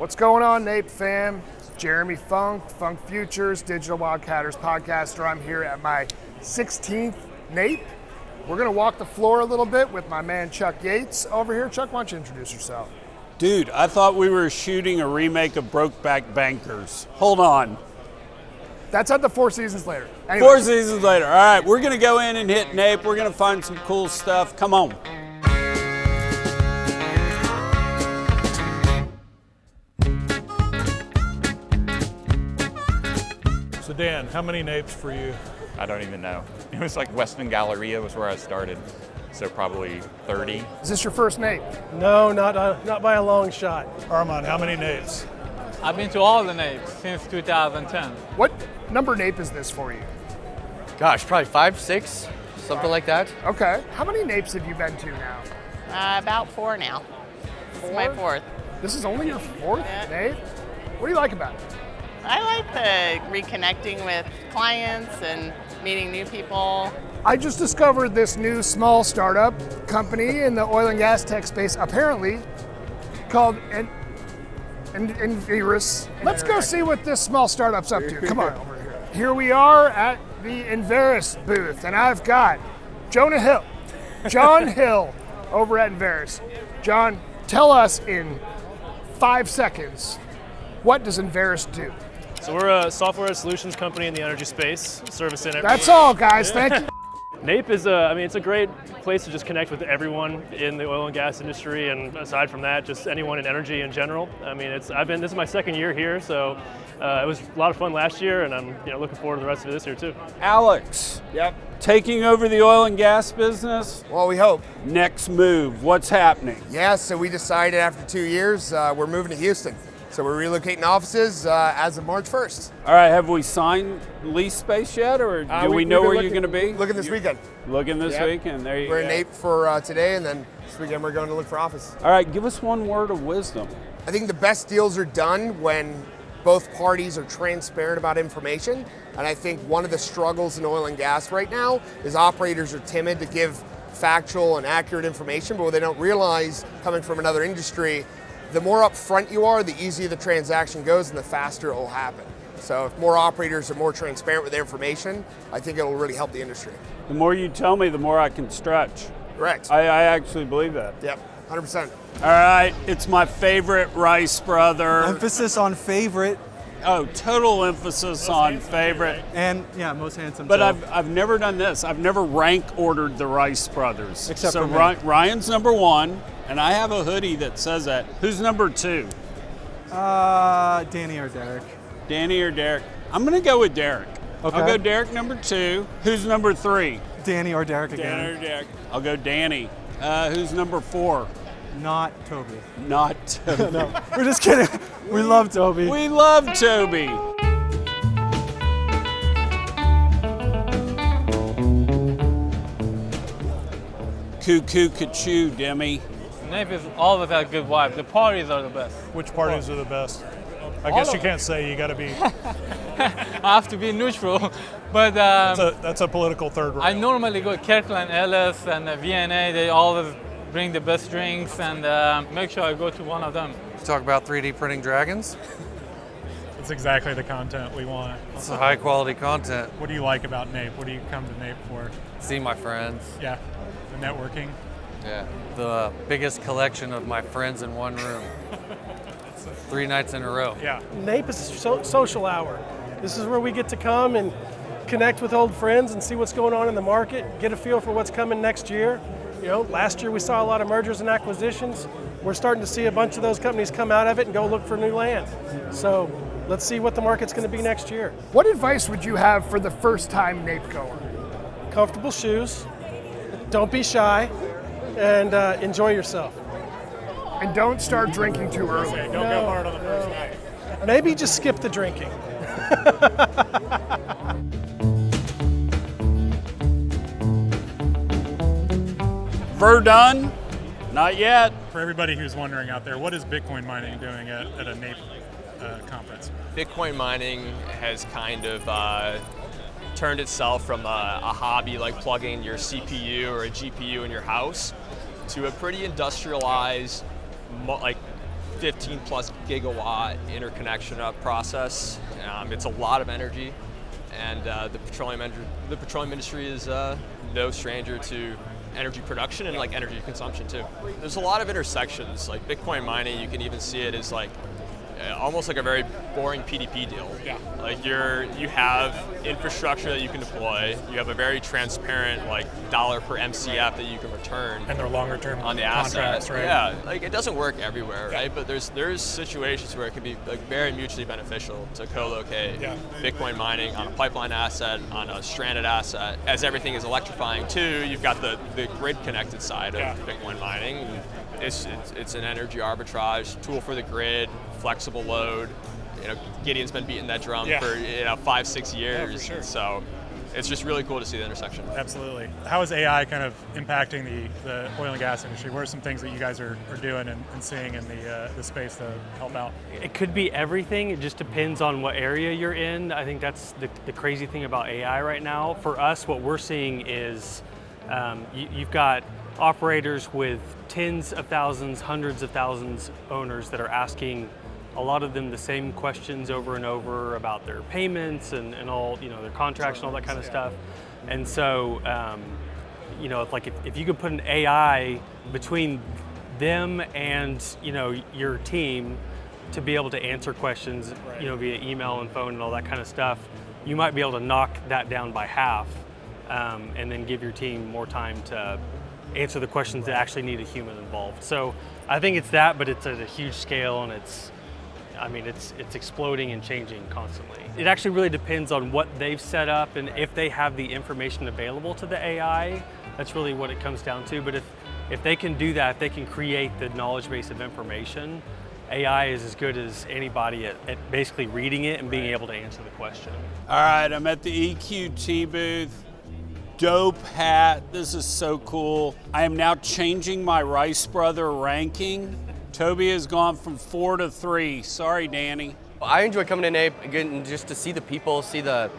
What's going on, NAPE fam? It's Jeremy Funk, Funk Futures, Digital Wildcatters podcaster. I'm here at my 16th NAPE. We're gonna walk the floor a little bit with my man Chuck Yates over here. Chuck, why don't you introduce yourself? Dude, I thought we were shooting a remake of Brokeback Bankers. Hold on. That's at the Four Seasons later. Anyway. 4 seasons later. All right, we're gonna go in and hit NAPE. We're gonna find some cool stuff. Come on. So Dan, how many NAPEs for you? I don't even know. It was like Westman Galleria was where I started, so probably 30. Is this your first NAPE? No, not by a long shot. Armand, how many NAPEs? I've been to all the NAPEs since 2010. What number NAPE is this for you? Gosh, probably 5, 6, something like that. Okay. How many NAPEs have you been to now? About 4 now. This is my 4th. This is only your 4th NAPE? What do you like about it? I like the reconnecting with clients and meeting new people. I just discovered this new small startup company in the oil and gas tech space, apparently called Envirus. Let's go see what this small startup's up to. Come on over here. Here we are at the Envirus booth, and I've got John Hill over at Envirus. John, tell us in 5 seconds, what does Envirus do? So we're a software solutions company in the energy space, servicing everyone. That's all, guys. Thank you. NAPE is it's a great place to just connect with everyone in the oil and gas industry, and aside from that, just anyone in energy in general. I mean, this is my 2nd year here, so it was a lot of fun last year, and I'm looking forward to the rest of it this year too. Alex. Yep. Taking over the oil and gas business. Well, we hope. Next move. What's happening? Yeah, so we decided after 2 years, we're moving to Houston. So we're relocating offices as of March 1st. All right, have we signed lease space yet, or do we know where you're going to be? Looking this weekend. Looking this weekend. There you go. We're in NAPE for today, and then this weekend we're going to look for office. All right, give us one word of wisdom. I think the best deals are done when both parties are transparent about information. And I think one of the struggles in oil and gas right now is operators are timid to give factual and accurate information, but what they don't realize, coming from another industry, the more upfront you are, the easier the transaction goes and the faster it will happen. So if more operators are more transparent with their information, I think it'll really help the industry. The more you tell me, the more I can stretch. Correct. I actually believe that. Yep, 100%. All right, it's my favorite Rice brother. Emphasis on favorite. Oh, total emphasis on favorite. And yeah, most handsome. But I've never done this. I've never rank ordered the Rice brothers. Except so for me. Ryan's number 1, and I have a hoodie that says that. Who's number 2? Danny or Derek. Danny or Derek? I'm gonna go with Derek. Okay. I'll go Derek number 2. Who's number 3? Danny or Derek again. Danny or Derek. I'll go Danny. Who's number 4? Not Toby. Not Toby. No, we're just kidding. We love Toby. We love Toby. Cuckoo, cachoo, Demi. NAPE is always a good vibe. The parties are the best. Which parties are the best? I guess you can't say, you got to be. I have to be neutral, but That's a political third rail. I normally go Kirkland Ellis and VNA. They always bring the best drinks, and make sure I go to one of them. Talk about 3D printing dragons. It's exactly the content we want. It's a high quality content. What do you like about NAPE? What do you come to NAPE for? See my friends. Yeah, the networking. Yeah. The biggest collection of my friends in one room. 3 nights in a row. Yeah. NAPE is a social hour. This is where we get to come and connect with old friends and see what's going on in the market, get a feel for what's coming next year. Last year we saw a lot of mergers and acquisitions. We're starting to see a bunch of those companies come out of it and go look for new land. So let's see what the market's going to be next year. What advice would you have for the first-time NAPE goer? Comfortable shoes, don't be shy, and enjoy yourself. And don't start drinking too early. Don't go hard on the first night. Maybe just skip the drinking. Verdun? Not yet. For everybody who's wondering out there, what is Bitcoin mining doing at a NAPE conference? Bitcoin mining has kind of turned itself from a hobby like plugging your CPU or a GPU in your house to a pretty industrialized 15 plus gigawatt interconnection process. It's a lot of energy, and the petroleum industry is no stranger to energy production and like energy consumption too. There's a lot of intersections. Like Bitcoin mining, you can even see it as like almost like a very boring PDP deal. Yeah. Like you have infrastructure that you can deploy. You have a very transparent like dollar per MCF that you can return. And they're longer term on the contracts, asset. right? Yeah. Like it doesn't work everywhere, right? But there's situations where it can be like very mutually beneficial to co-locate Bitcoin mining on a pipeline asset, on a stranded asset. As everything is electrifying too, you've got the grid connected side of Bitcoin mining. It's an energy arbitrage tool for the grid, flexible load. Gideon's been beating that drum for 5-6 years. Yeah, for sure. So it's just really cool to see the intersection. Absolutely. How is AI kind of impacting the oil and gas industry? What are some things that you guys are doing and seeing in the space to help out? It could be everything. It just depends on what area you're in. I think that's the crazy thing about AI right now. For us, what we're seeing is you've got operators with tens of thousands, hundreds of thousands owners that are asking a lot of them the same questions over and over about their payments and all, their contracts and all that kind of stuff. And so, if you could put an AI between them and, your team to be able to answer questions, via email and phone and all that kind of stuff, you might be able to knock that down by half, and then give your team more time to answer the questions that actually need a human involved. So I think it's that, but it's at a huge scale, and it's exploding and changing constantly. It actually really depends on what they've set up and if they have the information available to the AI. That's really what it comes down to. But if they can do that, if they can create the knowledge base of information, AI is as good as anybody at basically reading it and being able to answer the question. All right, I'm at the EQT booth. Dope hat, this is so cool. I am now changing my Rice Brother ranking. Toby has gone from 4 to 3. Sorry, Danny. I enjoy coming to NAPE again just to see the people, see the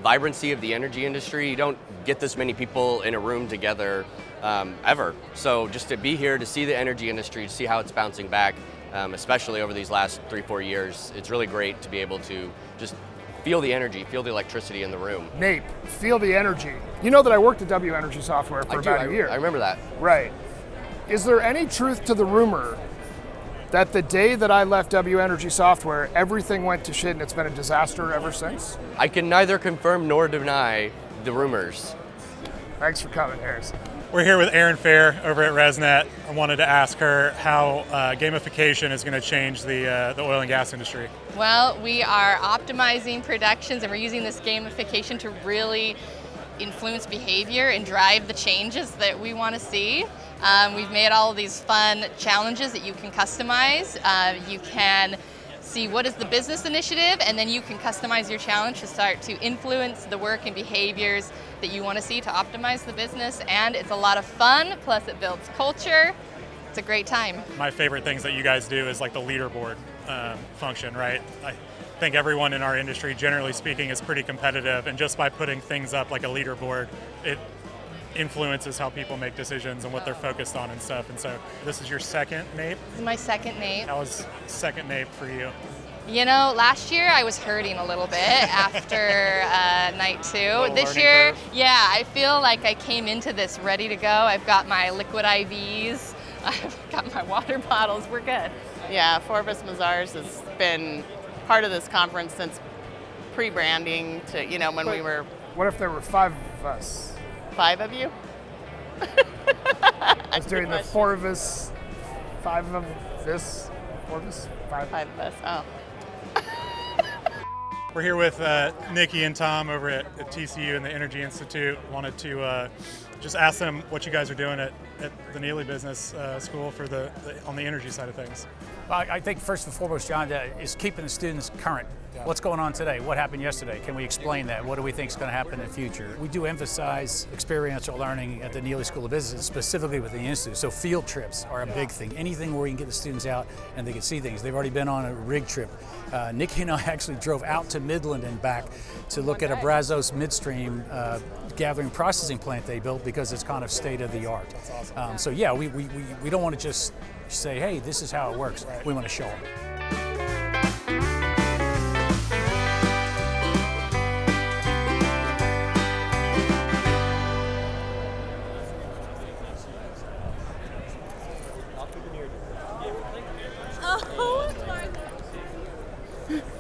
vibrancy of the energy industry. You don't get this many people in a room together ever. So just to be here, to see the energy industry, to see how it's bouncing back, especially over these last 3-4 years, it's really great to be able to just feel the energy, feel the electricity in the room. NAPE, feel the energy. You know that I worked at W Energy Software for about a year. I remember that. Right. Is there any truth to the rumor that the day that I left W Energy Software, everything went to shit and it's been a disaster ever since? I can neither confirm nor deny the rumors. Thanks for coming, Harris. We're here with Erin Fair over at ResNet. I wanted to ask her how gamification is going to change the oil and gas industry. Well, we are optimizing productions and we're using this gamification to really influence behavior and drive the changes that we want to see. We've made all of these fun challenges that you can customize. You can see what is the business initiative, and then you can customize your challenge to start to influence the work and behaviors that you want to see to optimize the business. And it's a lot of fun, plus it builds culture. It's a great time. My favorite things that you guys do is like the leaderboard function, right? I think everyone in our industry, generally speaking, is pretty competitive, and just by putting things up like a leaderboard, it influences how people make decisions and what they're focused on and stuff. And so this is your second NAPE? This is my second NAPE. How was second NAPE for you? Last year I was hurting a little bit after night 2. This year, I feel like I came into this ready to go. I've got my liquid IVs, I've got my water bottles, we're good. Yeah, Forbes Mazars has been part of this conference since pre-branding to, when we were... What if there were 5 of us? 5 of you? I was doing the 4 of us, 5 of this, 4 of us, 5 of us, oh. We're here with Nikki and Tom over at TCU and the Energy Institute. Wanted to just ask them what you guys are doing at the Neely Business School for on the energy side of things. Well, I think first and foremost, John, is keeping the students current. Yeah. What's going on today? What happened yesterday? Can we explain that? What do we think is going to happen in the future? We do emphasize experiential learning at the Neely School of Business, specifically with the Institute. So field trips are a big thing. Anything where you can get the students out and they can see things. They've already been on a rig trip. Nikki and I actually drove out to Midland and back to look at a Brazos midstream gathering processing plant they built because it's kind of state of the art. Awesome. So yeah, we don't want to just say, hey, this is how it works. We want to show them. Oh my God.